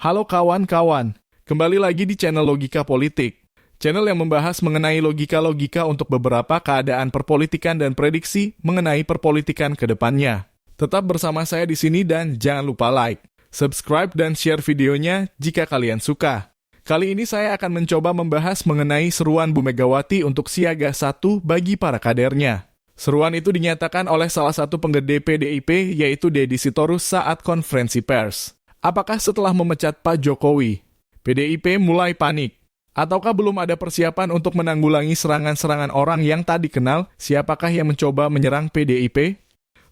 Halo kawan-kawan, kembali lagi di channel Logika Politik. Channel yang membahas mengenai logika-logika untuk beberapa keadaan perpolitikan dan prediksi mengenai perpolitikan ke depannya. Tetap bersama saya di sini dan jangan lupa like, subscribe dan share videonya jika kalian suka. Kali ini saya akan mencoba membahas mengenai seruan Bu Megawati untuk siaga 1 bagi para kadernya. Seruan itu dinyatakan oleh salah satu penggede PDIP yaitu Deddy Sitorus saat konferensi pers. Apakah setelah memecat Pak Jokowi, PDIP mulai panik? Ataukah belum ada persiapan untuk menanggulangi serangan-serangan orang yang tak dikenal siapakah yang mencoba menyerang PDIP?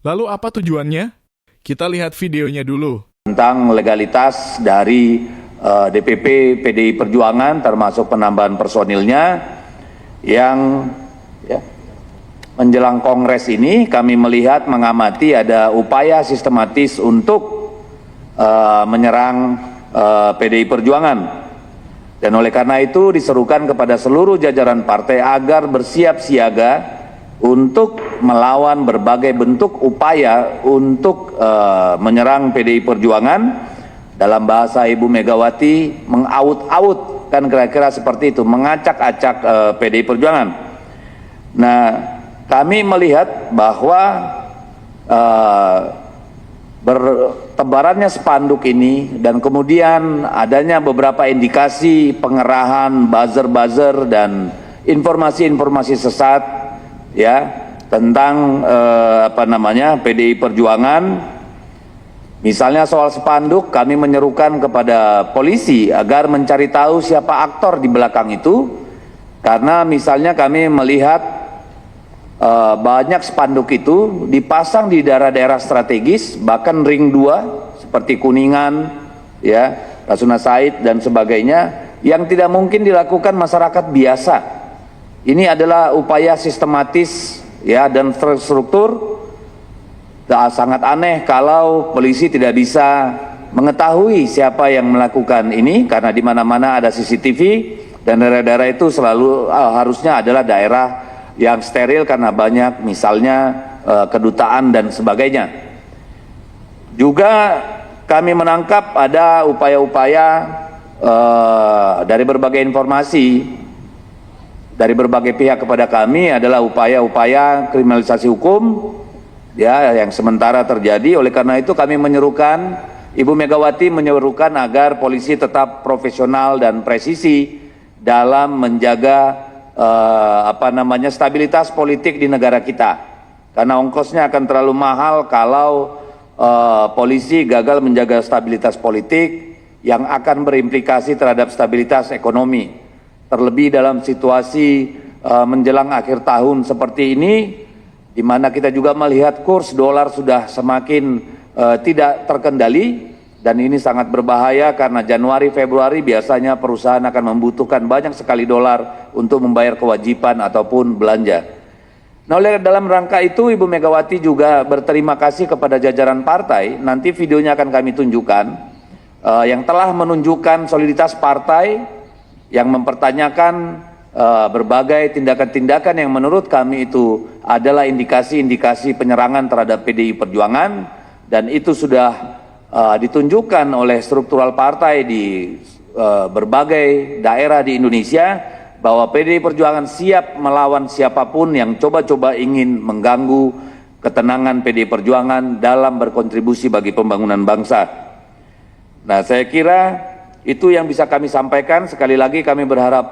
Lalu apa tujuannya? Kita lihat videonya dulu. Tentang legalitas dari DPP PDI Perjuangan termasuk penambahan personilnya yang menjelang Kongres ini kami melihat mengamati ada upaya sistematis untuk menyerang PDI Perjuangan. Dan oleh karena itu diserukan kepada seluruh jajaran partai agar bersiap siaga untuk melawan berbagai bentuk upaya untuk menyerang PDI Perjuangan. Dalam bahasa Ibu Megawati mengaut-aut, kan kira-kira seperti itu, mengacak-acak PDI Perjuangan. Nah, kami melihat bahwa bertebarannya spanduk ini dan kemudian adanya beberapa indikasi pengerahan buzzer-buzzer dan informasi-informasi sesat ya tentang PDI Perjuangan. Misalnya soal spanduk, kami menyerukan kepada polisi agar mencari tahu siapa aktor di belakang itu, karena misalnya kami melihat banyak spanduk itu dipasang di daerah-daerah strategis, bahkan ring 2 seperti Kuningan, ya, Rasuna Said dan sebagainya, yang tidak mungkin dilakukan masyarakat biasa. Ini adalah upaya sistematis, ya, dan terstruktur. Sangat aneh kalau polisi tidak bisa mengetahui siapa yang melakukan ini, karena di mana-mana ada CCTV dan daerah-daerah itu selalu harusnya adalah daerah yang steril karena banyak misalnya kedutaan dan sebagainya. Juga kami menangkap ada upaya-upaya dari berbagai informasi dari berbagai pihak kepada kami adalah upaya-upaya kriminalisasi hukum, ya, yang sementara terjadi. Oleh karena itu kami menyerukan, Ibu Megawati menyerukan agar polisi tetap profesional dan presisi dalam menjaga stabilitas politik di negara kita, karena ongkosnya akan terlalu mahal kalau polisi gagal menjaga stabilitas politik yang akan berimplikasi terhadap stabilitas ekonomi, terlebih dalam situasi menjelang akhir tahun seperti ini, di mana kita juga melihat kurs dolar sudah semakin tidak terkendali. Dan ini sangat berbahaya karena Januari, Februari biasanya perusahaan akan membutuhkan banyak sekali dolar untuk membayar kewajiban ataupun belanja. Nah, dalam rangka itu Ibu Megawati juga berterima kasih kepada jajaran partai, nanti videonya akan kami tunjukkan, yang telah menunjukkan soliditas partai, yang mempertanyakan berbagai tindakan-tindakan yang menurut kami itu adalah indikasi-indikasi penyerangan terhadap PDI Perjuangan, dan itu sudah ditunjukkan oleh struktural partai di berbagai daerah di Indonesia bahwa PDI Perjuangan siap melawan siapapun yang coba-coba ingin mengganggu ketenangan PDI Perjuangan dalam berkontribusi bagi pembangunan bangsa. Nah, saya kira itu yang bisa kami sampaikan. Sekali lagi kami berharap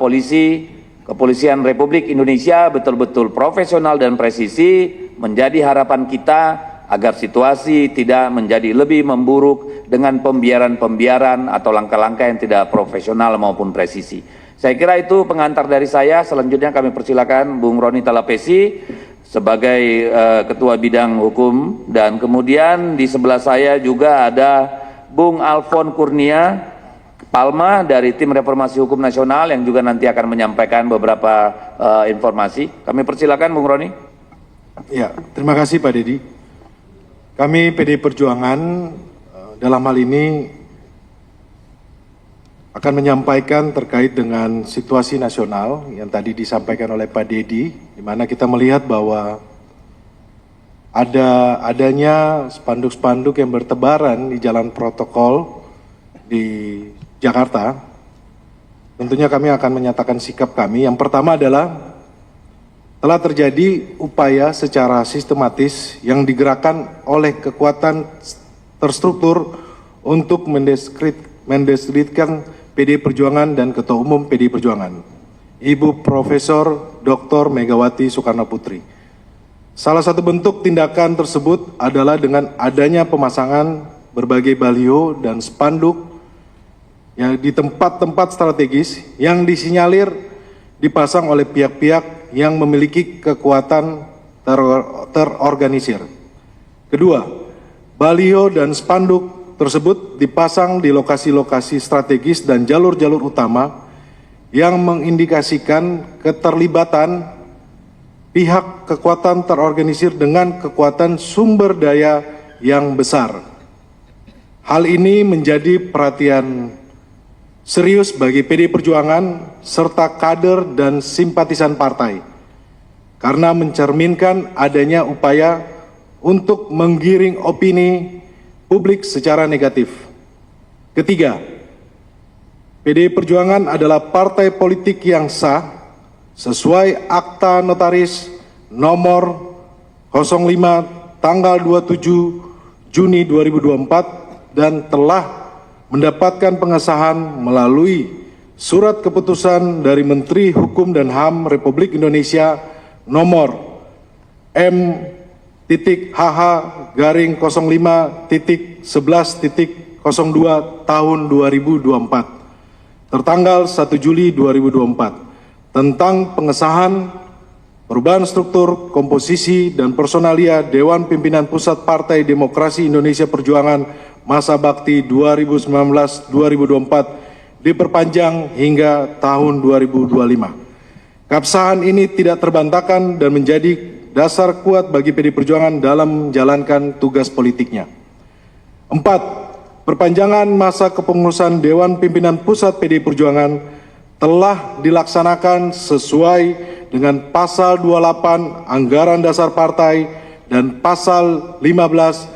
Kepolisian Republik Indonesia betul-betul profesional dan presisi, menjadi harapan kita agar situasi tidak menjadi lebih memburuk dengan pembiaran-pembiaran atau langkah-langkah yang tidak profesional maupun presisi. Saya kira itu pengantar dari saya. Selanjutnya kami persilakan Bung Roni Talapesi sebagai Ketua Bidang Hukum, dan kemudian di sebelah saya juga ada Bung Alfon Kurnia Palma dari Tim Reformasi Hukum Nasional yang juga nanti akan menyampaikan beberapa informasi. Kami persilakan Bung Roni. Ya, terima kasih Pak Deddy. Kami PDI Perjuangan dalam hal ini akan menyampaikan terkait dengan situasi nasional yang tadi disampaikan oleh Pak Deddy, di mana kita melihat bahwa adanya spanduk-spanduk yang bertebaran di jalan protokol di Jakarta, tentunya kami akan menyatakan sikap kami. Yang pertama adalah telah terjadi upaya secara sistematis yang digerakkan oleh kekuatan terstruktur untuk mendiskreditkan PDI Perjuangan dan Ketua Umum PDI Perjuangan, Ibu Profesor Dr. Megawati Soekarno Putri. Salah satu bentuk tindakan tersebut adalah dengan adanya pemasangan berbagai baliho dan spanduk yang di tempat-tempat strategis yang disinyalir dipasang oleh pihak-pihak yang memiliki kekuatan terorganisir. Kedua, baliho dan spanduk tersebut dipasang di lokasi-lokasi strategis dan jalur-jalur utama yang mengindikasikan keterlibatan pihak kekuatan terorganisir dengan kekuatan sumber daya yang besar. Hal ini menjadi perhatian serius bagi PDI Perjuangan serta kader dan simpatisan partai karena mencerminkan adanya upaya untuk menggiring opini publik secara negatif. Ketiga, PDI Perjuangan adalah partai politik yang sah sesuai Akta Notaris nomor 05 tanggal 27 Juni 2024 dan telah mendapatkan pengesahan melalui surat keputusan dari Menteri Hukum dan HAM Republik Indonesia nomor M.H/05.11.02 tahun 2024 tertanggal 1 Juli 2024 tentang pengesahan perubahan struktur, komposisi, dan personalia Dewan Pimpinan Pusat Partai Demokrasi Indonesia Perjuangan masa bakti 2019-2024 diperpanjang hingga tahun 2025. Keabsahan ini tidak terbantahkan dan menjadi dasar kuat bagi PDI Perjuangan dalam menjalankan tugas politiknya. 4. Perpanjangan masa kepengurusan Dewan Pimpinan Pusat PDI Perjuangan telah dilaksanakan sesuai dengan Pasal 28 Anggaran Dasar Partai dan Pasal 15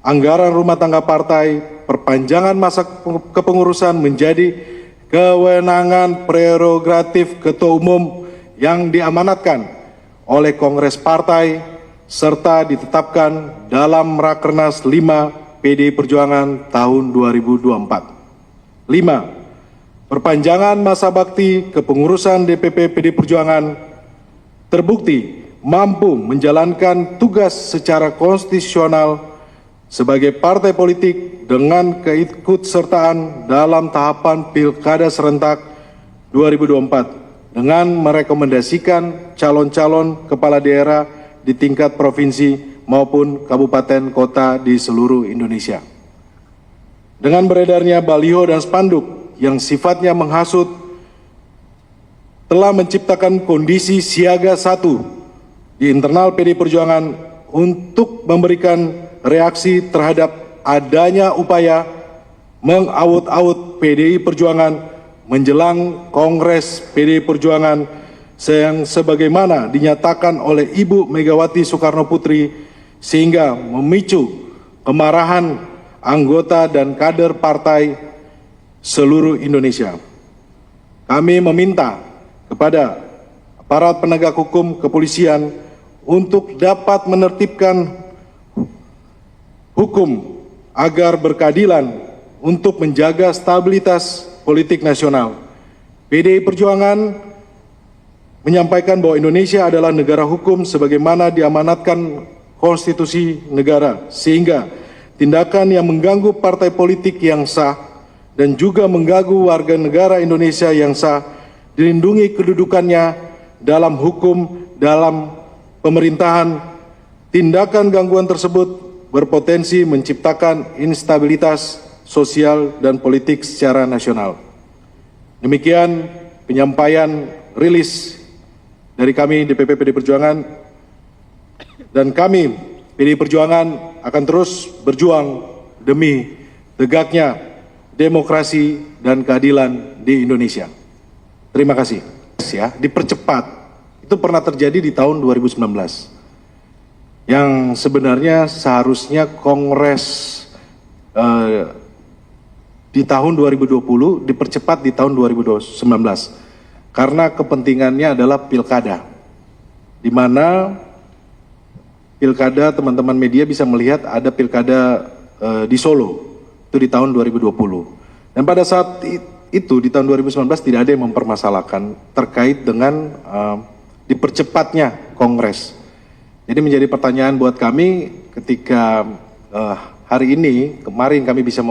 Anggaran Rumah Tangga Partai. Perpanjangan masa kepengurusan menjadi kewenangan prerogatif Ketua Umum yang diamanatkan oleh Kongres Partai serta ditetapkan dalam Rakernas 5 PDI Perjuangan tahun 2024. 5. Perpanjangan masa bakti kepengurusan DPP PDI Perjuangan terbukti mampu menjalankan tugas secara konstitusional sebagai partai politik dengan keikutsertaan dalam tahapan Pilkada Serentak 2024 dengan merekomendasikan calon-calon kepala daerah di tingkat provinsi maupun kabupaten kota di seluruh Indonesia. Dengan beredarnya baliho dan spanduk yang sifatnya menghasut telah menciptakan kondisi siaga 1 di internal PDI Perjuangan untuk memberikan reaksi terhadap adanya upaya mengaut-aut PDI Perjuangan menjelang Kongres PDI Perjuangan yang sebagaimana dinyatakan oleh Ibu Megawati Soekarno Putri sehingga memicu kemarahan anggota dan kader partai seluruh Indonesia. Kami meminta kepada aparat penegak hukum kepolisian untuk dapat menertibkan hukum agar berkeadilan untuk menjaga stabilitas politik nasional. PDI Perjuangan menyampaikan bahwa Indonesia adalah negara hukum sebagaimana diamanatkan konstitusi negara, sehingga tindakan yang mengganggu partai politik yang sah dan juga mengganggu warga negara Indonesia yang sah dilindungi kedudukannya dalam hukum dalam pemerintahan. Tindakan gangguan tersebut berpotensi menciptakan instabilitas sosial dan politik secara nasional. Demikian penyampaian rilis dari kami DPP PDI Perjuangan, dan kami PDI Perjuangan akan terus berjuang demi tegaknya demokrasi dan keadilan di Indonesia. Terima kasih. Ya, dipercepat. Itu pernah terjadi di tahun 2019. Yang sebenarnya seharusnya Kongres di tahun 2020 dipercepat di tahun 2019 karena kepentingannya adalah pilkada, di mana pilkada teman-teman media bisa melihat ada pilkada di Solo itu di tahun 2020, dan pada saat itu di tahun 2019 tidak ada yang mempermasalahkan terkait dengan dipercepatnya Kongres. Jadi menjadi pertanyaan buat kami ketika hari ini, kemarin kami bisa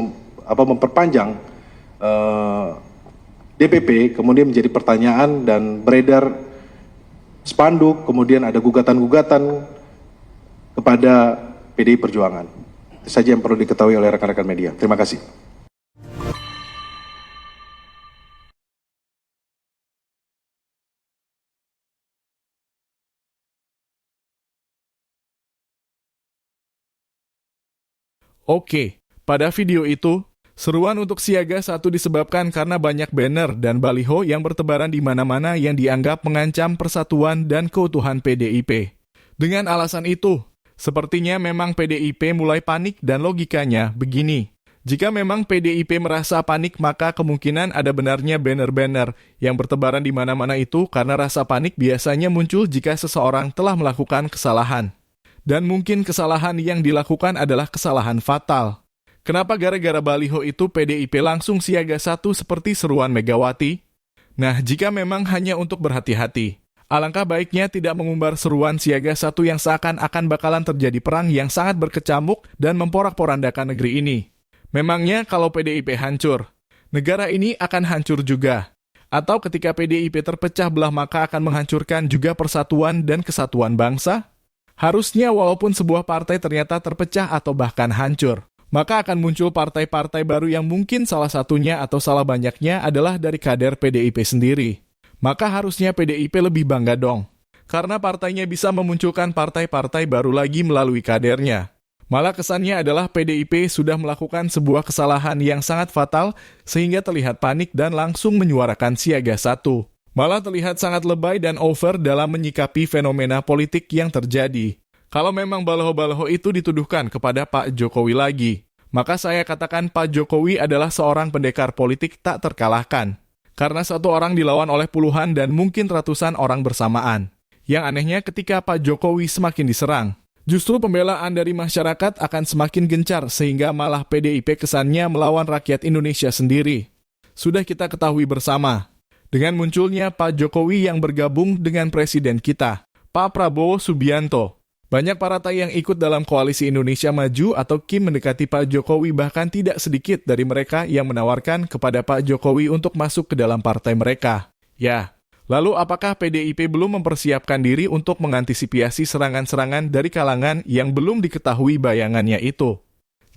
memperpanjang DPP, kemudian menjadi pertanyaan dan beredar spanduk, kemudian ada gugatan-gugatan kepada PDI Perjuangan. Itu saja yang perlu diketahui oleh rekan-rekan media. Terima kasih. Oke, pada video itu, seruan untuk siaga 1 disebabkan karena banyak banner dan baliho yang bertebaran di mana-mana yang dianggap mengancam persatuan dan keutuhan PDIP. Dengan alasan itu, sepertinya memang PDIP mulai panik dan logikanya begini. Jika memang PDIP merasa panik, maka kemungkinan ada benarnya banner-banner yang bertebaran di mana-mana itu karena rasa panik biasanya muncul jika seseorang telah melakukan kesalahan. Dan mungkin kesalahan yang dilakukan adalah kesalahan fatal. Kenapa gara-gara baliho itu PDIP langsung siaga 1 seperti seruan Megawati? Nah, jika memang hanya untuk berhati-hati, alangkah baiknya tidak mengumbar seruan siaga 1 yang seakan-akan bakalan terjadi perang yang sangat berkecamuk dan memporak-porandakan negeri ini. Memangnya kalau PDIP hancur, negara ini akan hancur juga. Atau ketika PDIP terpecah belah maka akan menghancurkan juga persatuan dan kesatuan bangsa? Harusnya walaupun sebuah partai ternyata terpecah atau bahkan hancur, maka akan muncul partai-partai baru yang mungkin salah satunya atau salah banyaknya adalah dari kader PDIP sendiri. Maka harusnya PDIP lebih bangga dong, karena partainya bisa memunculkan partai-partai baru lagi melalui kadernya. Malah kesannya adalah PDIP sudah melakukan sebuah kesalahan yang sangat fatal sehingga terlihat panik dan langsung menyuarakan siaga 1. Malah terlihat sangat lebay dan over dalam menyikapi fenomena politik yang terjadi. Kalau memang baliho-baliho itu dituduhkan kepada Pak Jokowi lagi, maka saya katakan Pak Jokowi adalah seorang pendekar politik tak terkalahkan. Karena satu orang dilawan oleh puluhan dan mungkin ratusan orang bersamaan. Yang anehnya ketika Pak Jokowi semakin diserang, justru pembelaan dari masyarakat akan semakin gencar sehingga malah PDIP kesannya melawan rakyat Indonesia sendiri. Sudah kita ketahui bersama. Dengan munculnya Pak Jokowi yang bergabung dengan Presiden kita, Pak Prabowo Subianto. Banyak partai yang ikut dalam Koalisi Indonesia Maju atau KIM mendekati Pak Jokowi, bahkan tidak sedikit dari mereka yang menawarkan kepada Pak Jokowi untuk masuk ke dalam partai mereka. Ya, lalu apakah PDIP belum mempersiapkan diri untuk mengantisipasi serangan-serangan dari kalangan yang belum diketahui bayangannya itu?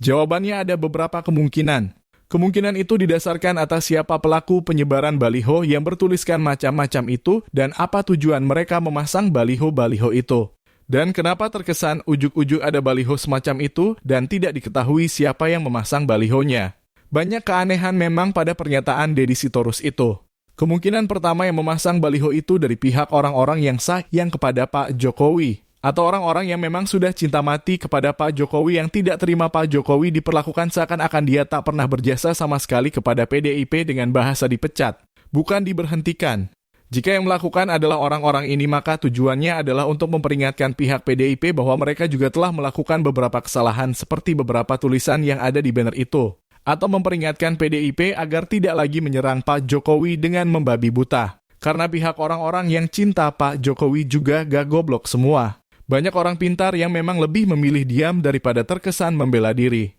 Jawabannya ada beberapa kemungkinan. Kemungkinan itu didasarkan atas siapa pelaku penyebaran baliho yang bertuliskan macam-macam itu dan apa tujuan mereka memasang baliho-baliho itu. Dan kenapa terkesan ujuk-ujuk ada baliho semacam itu dan tidak diketahui siapa yang memasang balihonya. Banyak keanehan memang pada pernyataan Deddy Sitorus itu. Kemungkinan pertama yang memasang baliho itu dari pihak orang-orang yang sayang kepada Pak Jokowi. Atau orang-orang yang memang sudah cinta mati kepada Pak Jokowi yang tidak terima Pak Jokowi diperlakukan seakan-akan dia tak pernah berjasa sama sekali kepada PDIP dengan bahasa dipecat, bukan diberhentikan. Jika yang melakukan adalah orang-orang ini, maka tujuannya adalah untuk memperingatkan pihak PDIP bahwa mereka juga telah melakukan beberapa kesalahan seperti beberapa tulisan yang ada di banner itu. Atau memperingatkan PDIP agar tidak lagi menyerang Pak Jokowi dengan membabi buta. Karena pihak orang-orang yang cinta Pak Jokowi juga gak goblok semua. Banyak orang pintar yang memang lebih memilih diam daripada terkesan membela diri.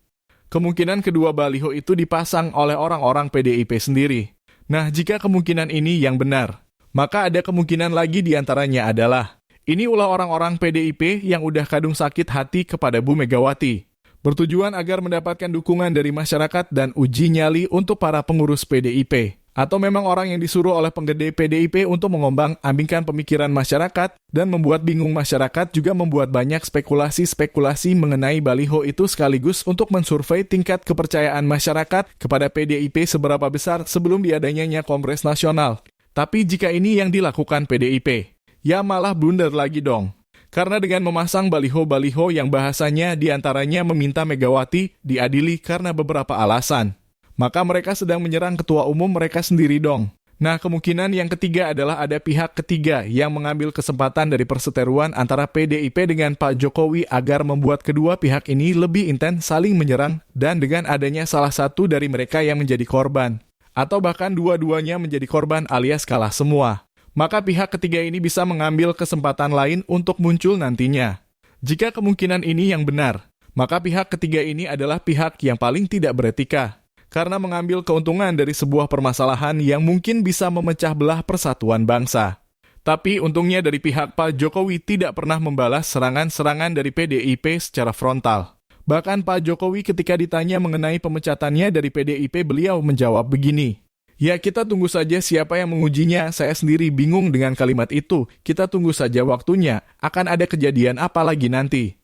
Kemungkinan kedua baliho itu dipasang oleh orang-orang PDIP sendiri. Nah, jika kemungkinan ini yang benar, maka ada kemungkinan lagi diantaranya adalah, ini ulah orang-orang PDIP yang udah kadung sakit hati kepada Bu Megawati. Bertujuan agar mendapatkan dukungan dari masyarakat dan uji nyali untuk para pengurus PDIP. Atau memang orang yang disuruh oleh penggede PDIP untuk mengombang-ambingkan pemikiran masyarakat dan membuat bingung masyarakat, juga membuat banyak spekulasi-spekulasi mengenai baliho itu sekaligus untuk mensurvei tingkat kepercayaan masyarakat kepada PDIP seberapa besar sebelum diadanyanya Kongres Nasional. Tapi jika ini yang dilakukan PDIP, ya malah blunder lagi dong. Karena dengan memasang baliho-baliho yang bahasanya diantaranya meminta Megawati diadili karena beberapa alasan. maka mereka sedang menyerang ketua umum mereka sendiri dong. Nah, kemungkinan yang ketiga adalah ada pihak ketiga yang mengambil kesempatan dari perseteruan antara PDIP dengan Pak Jokowi agar membuat kedua pihak ini lebih intens saling menyerang dan dengan adanya salah satu dari mereka yang menjadi korban. Atau bahkan dua-duanya menjadi korban alias kalah semua. Maka pihak ketiga ini bisa mengambil kesempatan lain untuk muncul nantinya. Jika kemungkinan ini yang benar, maka pihak ketiga ini adalah pihak yang paling tidak beretika. Karena mengambil keuntungan dari sebuah permasalahan yang mungkin bisa memecah belah persatuan bangsa. Tapi untungnya dari pihak Pak Jokowi tidak pernah membalas serangan-serangan dari PDIP secara frontal. Bahkan Pak Jokowi ketika ditanya mengenai pemecatannya dari PDIP, beliau menjawab begini. Ya, kita tunggu saja siapa yang mengujinya, saya sendiri bingung dengan kalimat itu. Kita tunggu saja waktunya, akan ada kejadian apa lagi nanti.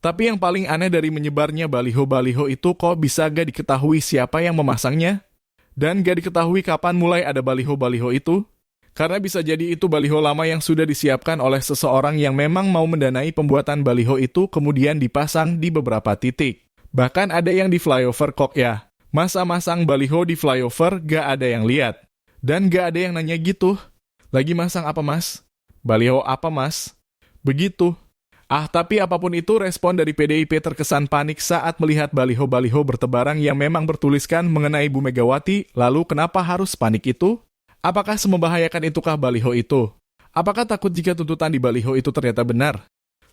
Tapi yang paling aneh dari menyebarnya baliho-baliho itu kok bisa gak diketahui siapa yang memasangnya? Dan gak diketahui kapan mulai ada baliho-baliho itu? Karena bisa jadi itu baliho lama yang sudah disiapkan oleh seseorang yang memang mau mendanai pembuatan baliho itu kemudian dipasang di beberapa titik. Bahkan ada yang di flyover kok ya. Masa masang baliho di flyover gak ada yang lihat. Dan gak ada yang nanya gitu. Lagi masang apa mas? Baliho apa mas? Begitu. Tapi apapun itu respon dari PDIP terkesan panik saat melihat baliho-baliho bertebaran yang memang bertuliskan mengenai Bu Megawati, lalu kenapa harus panik itu? Apakah semembahayakan itukah baliho itu? Apakah takut jika tuntutan di baliho itu ternyata benar?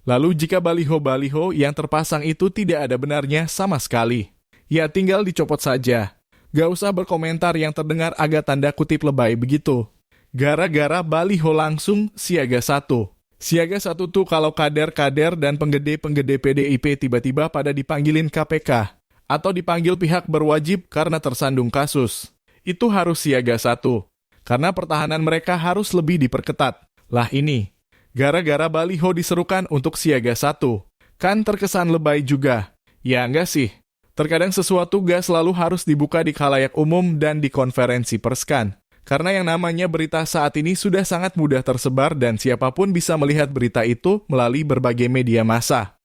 Lalu jika baliho-baliho yang terpasang itu tidak ada benarnya sama sekali? Ya tinggal dicopot saja. Gak usah berkomentar yang terdengar agak tanda kutip lebay begitu. Gara-gara baliho langsung siaga 1. Siaga 1 tuh kalau kader-kader dan penggede-penggede PDIP tiba-tiba pada dipanggilin KPK. Atau dipanggil pihak berwajib karena tersandung kasus. Itu harus siaga 1. Karena pertahanan mereka harus lebih diperketat. Lah ini, gara-gara baliho diserukan untuk siaga 1. Kan terkesan lebay juga. Ya enggak sih? Terkadang sesuatu gak selalu harus dibuka di khalayak umum dan di konferensi perskan. Karena yang namanya berita saat ini sudah sangat mudah tersebar dan siapapun bisa melihat berita itu melalui berbagai media massa.